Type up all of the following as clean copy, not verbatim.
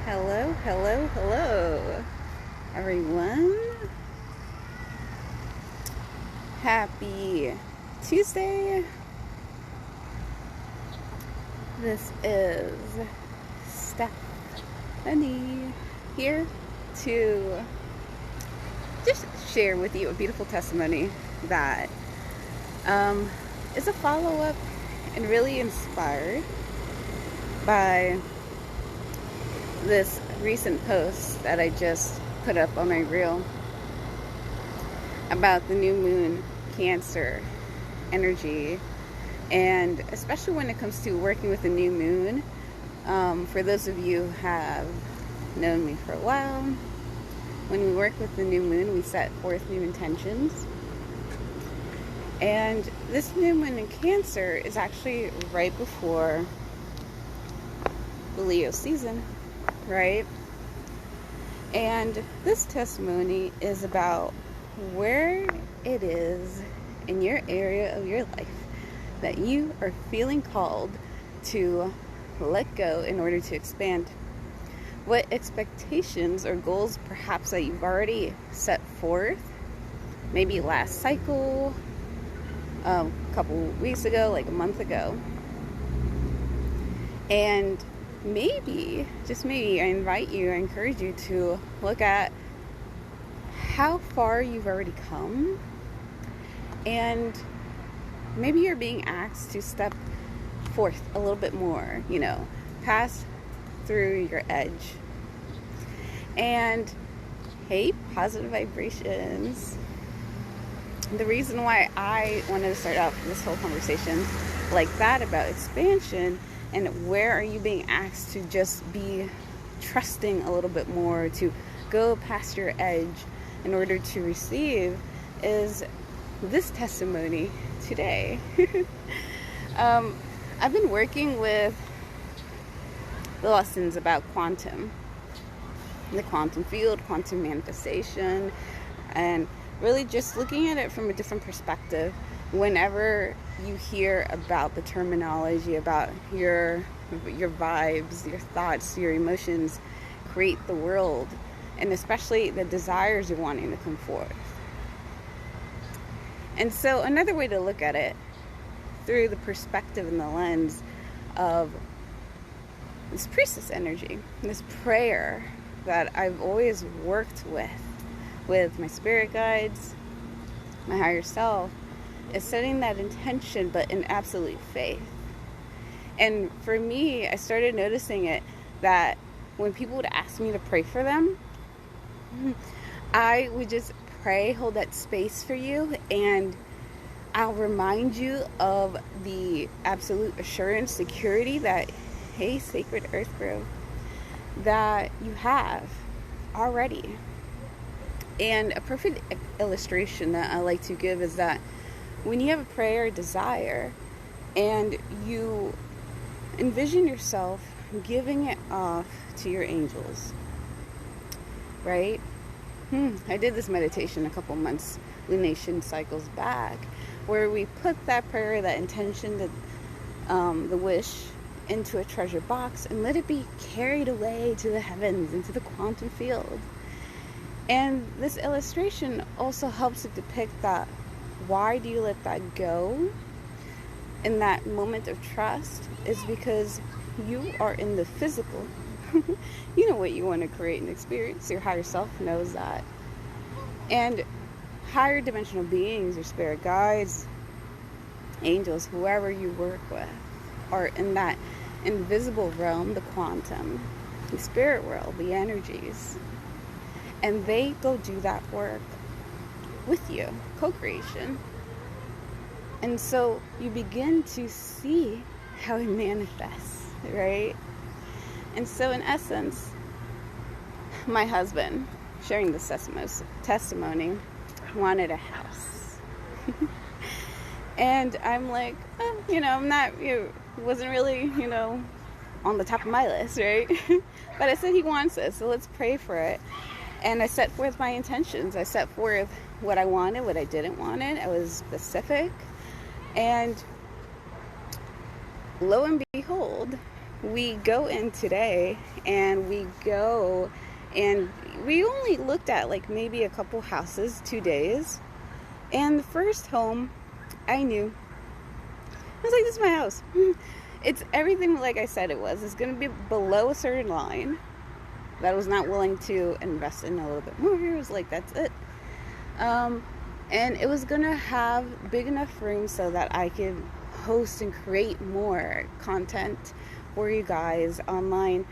Hello, hello, hello, everyone. Happy Tuesday. This is Stephanie here to just share with you a beautiful testimony that is a follow-up and really inspired by this recent post that I just put up on my reel about the new moon Cancer energy, and especially when it comes to working with the new moon. For those of you who have known me for a while, when we work with the new moon, we set forth new intentions. And this new moon in Cancer is actually right before the Leo season, right? And this testimony is about where it is in your area of your life that you are feeling called to let go in order to expand. What expectations or goals perhaps that you've already set forth, maybe last cycle, a couple weeks ago, like a month ago. And maybe, just maybe, I encourage you to look at how far you've already come, and maybe you're being asked to step forth a little bit more, pass through your edge. And hey, positive vibrations. The reason why I wanted to start out this whole conversation like that about expansion and where are you being asked to just be trusting a little bit more, to go past your edge in order to receive, is this testimony today. I've been working with the lessons about quantum, the quantum field, quantum manifestation, and really just looking at it from a different perspective. Whenever you hear about the terminology, about your vibes, your thoughts, your emotions create the world, and especially the desires you're wanting to come forth. And so another way to look at it, through the perspective and the lens of this priestess energy, this prayer that I've always worked with my spirit guides, my higher self, is setting that intention, but in absolute faith. And for me, I started noticing it that when people would ask me to pray for them, I would just pray, hold that space for you, and I'll remind you of the absolute assurance, security that, hey, sacred earth grove, that you have already. And a perfect illustration that I like to give is that when you have a prayer or desire and you envision yourself giving it off to your angels, right? I did this meditation a couple months, Lunation cycles back, where we put that prayer, that intention, the wish into a treasure box and let it be carried away to the heavens, into the quantum field. And this illustration also helps to depict that, why do you let that go in that moment of trust, is because you are in the physical. You know what you want to create and experience. Your higher self knows that. And higher dimensional beings, your spirit guides, angels, whoever you work with, are in that invisible realm, the quantum, the spirit world, the energies. And they go do that work with you, co-creation. And so you begin to see how it manifests, right? And so in essence, my husband, sharing this testimony, wanted a house. And I'm like, I'm not, wasn't really, on the top of my list, right? But I said he wants this, so let's pray for it. And I set forth my intentions. I set forth what I wanted, what I didn't want it. I was specific. And lo and behold, we go in today and we only looked at like maybe a couple houses, 2 days. And the first home, I knew. I was like, this is my house. It's everything like I said it was. It's going to be below a certain line that I was not willing to invest in a little bit more. It was like, that's it. And it was going to have big enough room so that I could host and create more content for you guys, online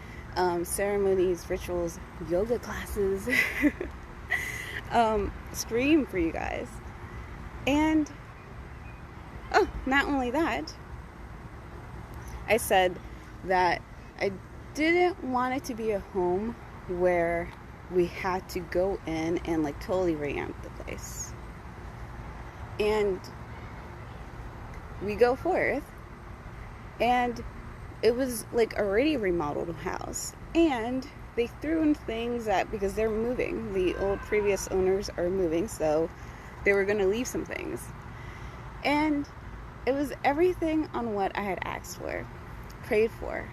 ceremonies, rituals, yoga classes, stream for you guys. And not only that, I said that I didn't want it to be a home where we had to go in and like totally revamp the place. And we go forth, and it was like already a remodeled house, and they threw in things that, because they're moving, the old previous owners are moving, so they were going to leave some things. And it was everything on what I had asked for, prayed for.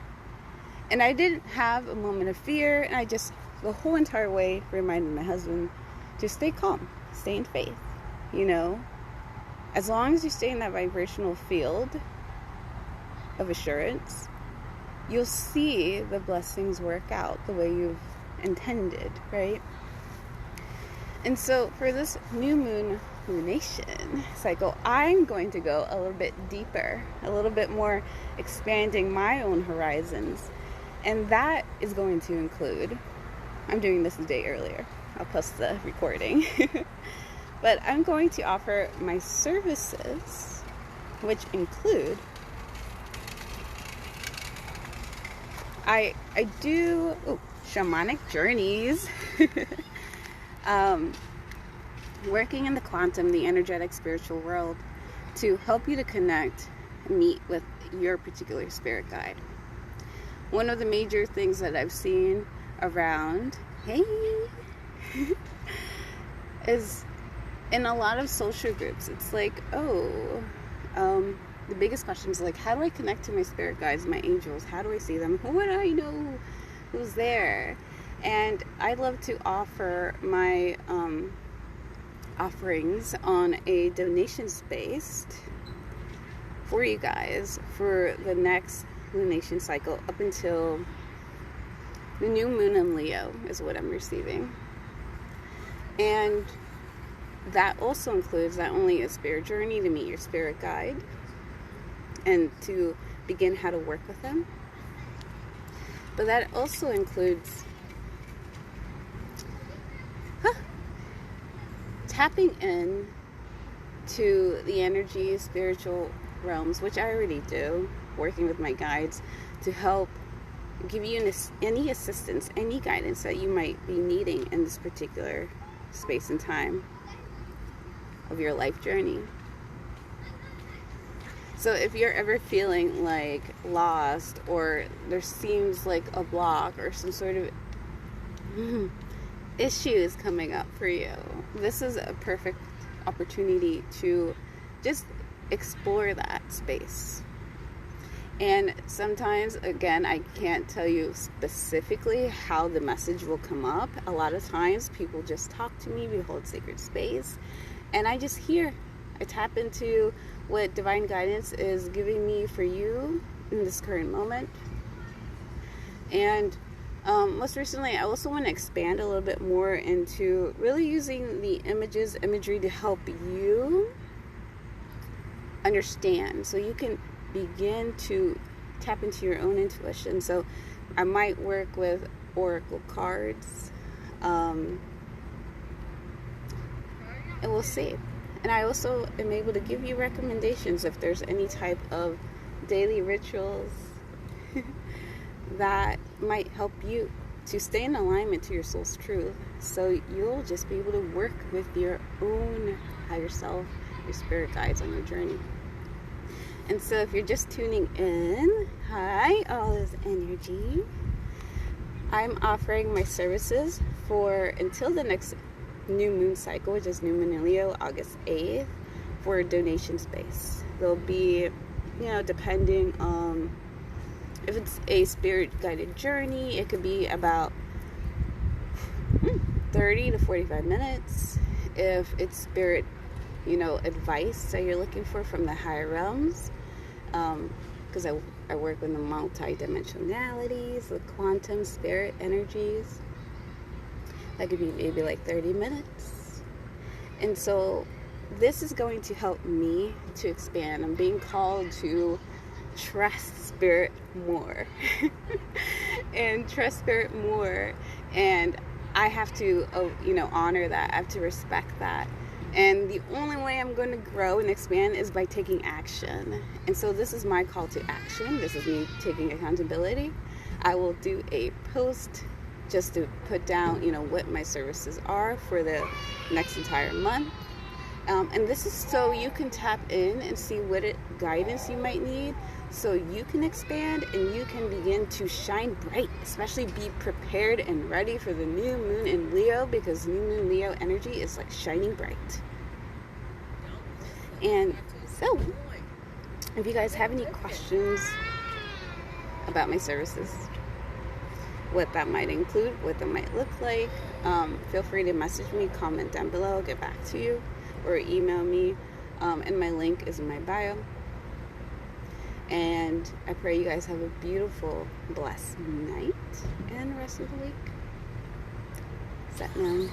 And I didn't have a moment of fear, and I just, the whole entire way, reminded my husband, just stay calm, stay in faith, you know. As long as you stay in that vibrational field of assurance, you'll see the blessings work out the way you've intended, right? And so for this new moon lunation cycle, I'm going to go a little bit deeper, a little bit more expanding my own horizons. And that is going to include, I'm doing this a day earlier, I'll post the recording, but I'm going to offer my services, which include, I do shamanic journeys, working in the quantum, the energetic spiritual world, to help you to connect and meet with your particular spirit guide. One of the major things that I've seen around, is in a lot of social groups, it's like, the biggest question is like, how do I connect to my spirit guides, my angels? How do I see them? What do I know who's there? And I love to offer my offerings on a donation space for you guys for the next lunation cycle up until the new moon in Leo is what I'm receiving. And that also includes not only a spirit journey to meet your spirit guide and to begin how to work with them, but that also includes tapping in to the energy, spiritual realms, which I already do, working with my guides to help give you any assistance, any guidance that you might be needing in this particular space and time of your life journey. So if you're ever feeling like lost, or there seems like a block or some sort of issue is coming up for you, this is a perfect opportunity to just explore that space. And sometimes, again, I can't tell you specifically how the message will come up. A lot of times people just talk to me, we hold sacred space, and I just hear, I tap into what divine guidance is giving me for you in this current moment. And most recently, I also want to expand a little bit more into really using the imagery to help you understand, so you can begin to tap into your own intuition. So I might work with oracle cards, and we'll see. And I also am able to give you recommendations if there's any type of daily rituals that might help you to stay in alignment to your soul's truth, so you'll just be able to work with your own higher self, your spirit guides on your journey. And so if you're just tuning in, hi, all this energy, I'm offering my services for until the next new moon cycle, which is new moon in Leo, August 8th, for a donation space. There'll be, depending, if it's a spirit guided journey, it could be about 30 to 45 minutes. If it's spirit, advice that you're looking for from the higher realms, because I work with the multi-dimensionalities, the quantum spirit energies, that could be maybe like 30 minutes. And so this is going to help me to expand. I'm being called to trust spirit more and trust spirit more, and I have to honor that. I have to respect that. And the only way I'm going to grow and expand is by taking action. And so this is my call to action. This is me taking accountability. I will do a post just to put down what my services are for the next entire month. And this is so you can tap in and see what guidance you might need, so you can expand and you can begin to shine bright, especially be prepared and ready for the new moon in Leo, because new moon Leo energy is like shining bright. And so, if you guys have any questions about my services, what that might include, what that might look like, feel free to message me, comment down below, I'll get back to you, or email me, and my link is in my bio. And I pray you guys have a beautiful, blessed night and rest of the week. Sat down.